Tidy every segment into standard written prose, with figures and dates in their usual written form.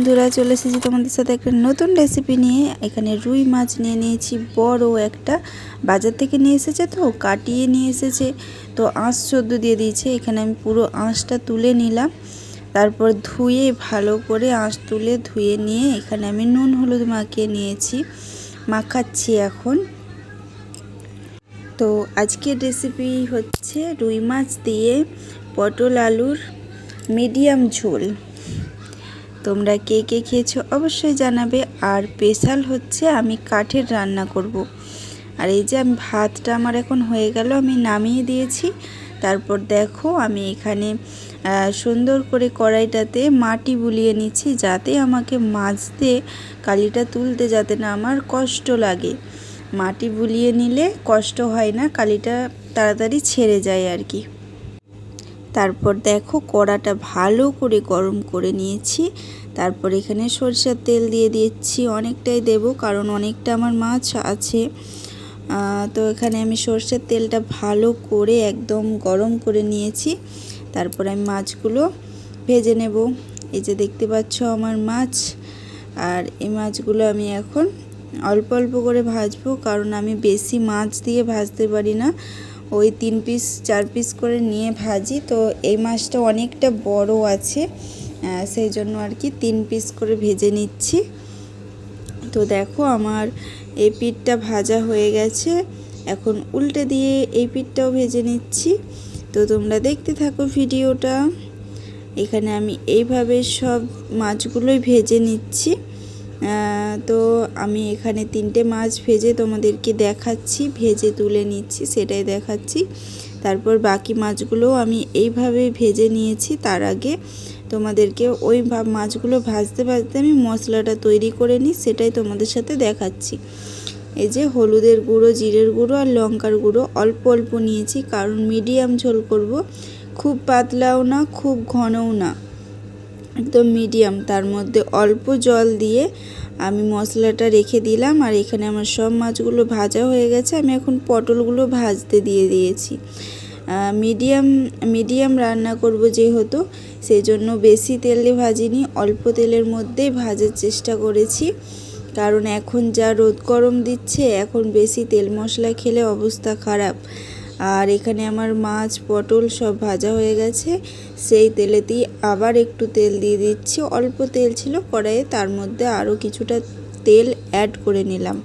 বন্ধুরা, চলে এসেছি তোমাদের সাথে একটা নতুন রেসিপি নিয়ে। এখানে রুই মাছ নিয়ে নিয়েছি, বড় একটা, বাজার থেকে নিয়ে এসেছে, তো কাটিয়ে নিয়ে এসেছে, তো আঁশ সদ্য দিয়ে দিয়েছে। এখানে আমি পুরো আঁশটা তুলে নিলাম, তারপর ধুয়ে ভালো করে আঁশ তুলে ধুয়ে নিয়ে এখানে আমি নুন হলুদ মাখিয়ে নিয়েছি, মাখাচ্ছি এখন। তো আজকের রেসিপি হচ্ছে রুই মাছ দিয়ে পটল আলুর মিডিয়াম ঝোল। তোমরা কে কে খেয়েছো অবশ্যই জানাবে। আর স্পেশাল হচ্ছে আমি কাঠের রান্না করব। আর এই যে আমি ভাতটা আমার এখন হয়ে গেল, আমি নামিয়ে দিয়েছি। তারপর দেখো আমি এখানে সুন্দর করে কড়াইটাতে মাটি বুলিয়ে নিচ্ছি, যাতে আমাকে মাজতে, কালিটা তুলতে যাতে না আমার কষ্ট লাগে। মাটি বুলিয়ে নিলে কষ্ট হয় না, কালিটা তাড়াতাড়ি ছেড়ে যায় আর কি। তারপর দেখো কড়াটা ভালো করে গরম করে নিয়েছি। তারপর এখানে সরষের তেল দিয়ে দিচ্ছি, অনেকটাই দেব কারণ অনেকটা আমার মাছ আছে। তো এখানে আমি সরষের তেলটা ভালো করে একদম গরম করে নিয়েছি। তারপর আমি মাছগুলো ভেজে নেব। এই যে দেখতে পাচ্ছ আমার মাছ, আর এই মাছগুলো আমি এখন অল্প অল্প করে ভাজবো, কারণ আমি বেশি মাছ দিয়ে ভাজতে পারি না, ওই 3 পিস 4 পিস করে নিয়ে ভাজি। তো এই মাছটা অনেকটা বড় আছে, সেই জন্য আর কি 3 পিস করে ভেজে নিচ্ছি। তো দেখো আমার এই পিঠটা ভাজা হয়ে গেছে, এখন উল্টে দিয়ে এই পিঠটাও ভেজে নিচ্ছি। তো তোমরা দেখতে থাকো ভিডিওটা। এখানে আমি এইভাবে সব মাছগুলোই ভেজে নিচ্ছি। তো আমি এখানে 3টে মাছ ভেজে তোমাদেরকে দেখাচ্ছি, ভেজে তুলে নিচ্ছি সেটাই দেখাচ্ছি। তারপর বাকি মাছগুলোও আমি এইভাবে ভেজে নিয়েছি। তার আগে তোমাদেরকে ওই মাছগুলো ভাজতে ভাজতে আমি মশলাটা তৈরি করে নিই, সেটাই তোমাদের সাথে দেখাচ্ছি। এই যে হলুদের গুঁড়ো, জিরের গুঁড়ো আর লঙ্কার গুঁড়ো অল্প অল্প নিয়েছি, কারণ মিডিয়াম ঝোল করব, খুব পাতলাও না খুব ঘনও না, একদম মিডিয়াম। তার মধ্যে অল্প জল দিয়ে আমি মশলাটা রেখে দিলাম। আর এখানে আমার সব মাছগুলো ভাজা হয়ে গেছে, আমি এখন পটলগুলো ভাজতে দিয়ে দিয়েছি। মিডিয়াম রান্না করব যেহেতু, সেই জন্য বেশি তেলে ভাজিনি, অল্প তেলের মধ্যেই ভাজার চেষ্টা করেছি, কারণ এখন যা রোদ গরম দিচ্ছে, এখন বেশি তেল মশলা খেলে অবস্থা খারাপ। আর এখানে আমার মাছ পটল সব ভাজা হয়ে গেছে, সেই তেলেতেই আবার একটু তেল দিয়ে দিচ্ছি। অল্প তেল ছিল কড়াইয়ে, তার মধ্যে আরও কিছুটা তেল অ্যাড করে নিলাম।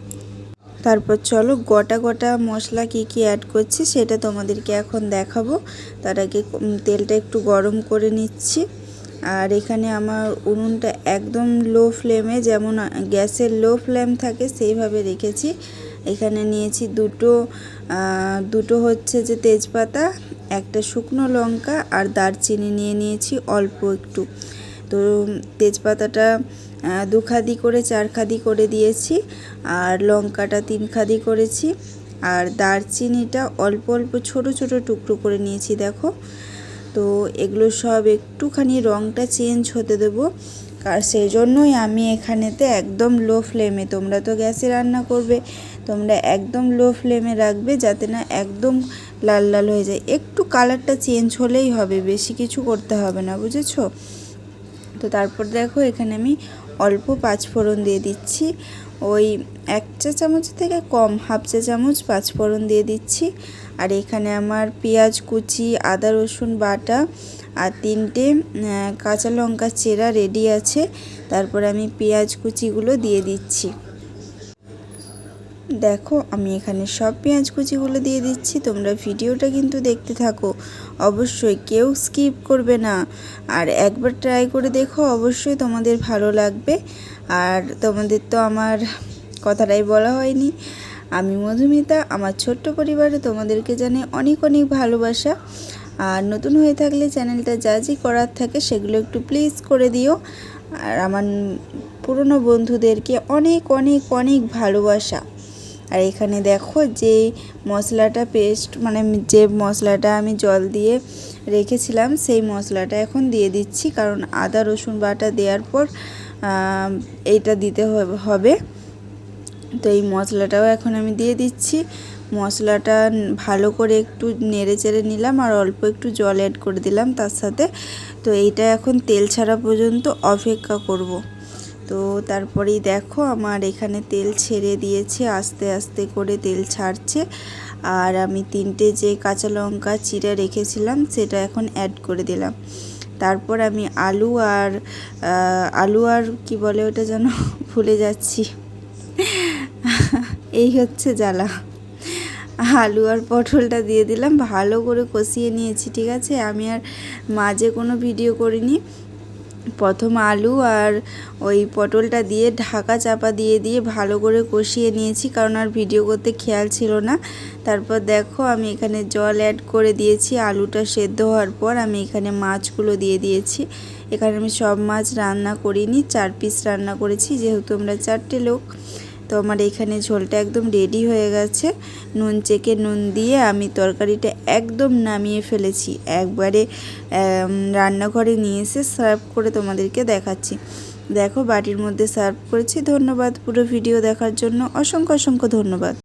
তারপর চলো গোটা গোটা মশলা কি কি অ্যাড করছি সেটা তোমাদেরকে এখন দেখাবো। তার আগে তেলটা একটু গরম করে নিচ্ছি। আর এখানে আমার উনুনটা একদম লো ফ্লেমে, যেমন গ্যাসের লো ফ্লেম থাকে সেইভাবে রেখেছি। এখানে নিয়েছি দুটো হচ্ছে যে তেজপাতা, একটা শুকনো লঙ্কা আর দারচিনি নিয়ে নিয়েছি অল্প একটু। তো তেজপাতাটা 2 খাদি করে 4 খাদি করে দিয়েছি, আর লঙ্কাটা 3 খাদি করেছি, আর দারচিনিটা অল্প অল্প ছোট ছোট টুকরো করে নিয়েছি দেখো। তো এগুলো সব একটুখানি রঙটা চেঞ্জ হতে দেবো, আর সেই জন্যই আমি এখানেতে একদম লো ফ্লেমে, তোমরা তো গ্যাসে রান্না করবে, তোমরা একদম লো ফ্লেমে রাখবে, যাতে না একদম লাল লাল হয়ে যায়। একটু কালারটা চেঞ্জ হলেই হবে, বেশি কিছু করতে হবে না, বুঝেছো? তো তারপর দেখো এখানে আমি অল্প 5 ফোড়ন দিয়ে দিচ্ছি, ওই 1 চা চামচ থেকে কম, হাফ চা চামচ 5 ফোড়ন দিয়ে দিচ্ছি। আর এখানে আমার পেঁয়াজ কুচি, আদা রসুন বাটা আর 3টে কাঁচা লঙ্কা চেরা রেডি আছে। তারপর আমি পেঁয়াজ কুচিগুলো দিয়ে দিচ্ছি। দেখো আমি এখানে সব পেঁয়াজ কুচিগুলো দিয়ে দিচ্ছি। তোমরা ভিডিওটা কিন্তু দেখতে থাকো, অবশ্যই কেউ স্কিপ করবে না। আর একবার ট্রাই করে দেখো, অবশ্যই তোমাদের ভালো লাগবে। আর তোমাদের তো আমার কথাটাই বলা হয়নি, আমি মধুমিতা, আমার ছোট্ট পরিবারে তোমাদেরকে জানাই অনেক অনেক ভালোবাসা। আর নতুন হয়ে থাকলে চ্যানেলটা যা যা করার থাকে সেগুলো একটু প্লিজ করে দিও। আর আমার পুরনো বন্ধুদেরকে অনেক অনেক অনেক ভালোবাসা। আর এখানে দেখো যে মশলাটা পেস্ট, মানে যে মশলাটা আমি জল দিয়ে রেখেছিলাম, সেই মশলাটা এখন দিয়ে দিচ্ছি, কারণ আদা রসুন বাটা দেওয়ার পর এইটা দিতে হবে। তো এই মশলাটাও এখন আমি দিয়ে দিচ্ছি। মশলাটা ভালো করে একটু নেড়ে চেড়ে নিলাম, আর অল্প একটু জল অ্যাড করে দিলাম তার সাথে। তো এইটা এখন তেল ছাড়া পর্যন্ত অপেক্ষা করব। তো তারপরেই দেখো আমার এখানে তেল ছেড়ে দিয়েছে, আস্তে আস্তে করে তেল ছাড়ছে। আর আমি 3টে যে কাঁচা লঙ্কা চিড়ে রেখেছিলাম সেটা এখন অ্যাড করে দিলাম। তারপর আমি আলু আর কি বলে ওটা যেন ভুলে যাচ্ছি, এই হচ্ছে জ্বালা। আলু আর পটলটা দিয়ে দিলাম, ভালো করে কষিয়ে নিয়েছি। ঠিক আছে, আমি আর মাঝে কোনো ভিডিও করিনি। প্রথম আলু আর ওই পটলটা দিয়ে ঢাকা চাপা দিয়ে ভালো করে কষিয়ে নিয়েছি, কারণ আর ভিডিও করতে খেয়াল ছিল না। তারপর দেখো আমি এখানে জল অ্যাড করে দিয়েছি। আলুটা সেদ্ধ হওয়ার পর আমি এখানে মাছগুলো দিয়ে দিয়েছি। এখানে আমি সব মাছ রান্না করিনি, 4 পিস রান্না করেছি, যেহেতু আমরা 4টে লোক। তো আমার এখানে ঝোলটা একদম রেডি হয়ে গেছে। নুন চেকে নুন দিয়ে আমি তরকারিটা একদম নামিয়ে ফেলেছি। একবারে রান্নাঘরে নিয়ে এসে সার্ভ করে তোমাদেরকে দেখাচ্ছি। দেখো বাটির মধ্যে সার্ভ করেছি। ধন্যবাদ পুরো ভিডিও দেখার জন্য, অসংখ্য ধন্যবাদ।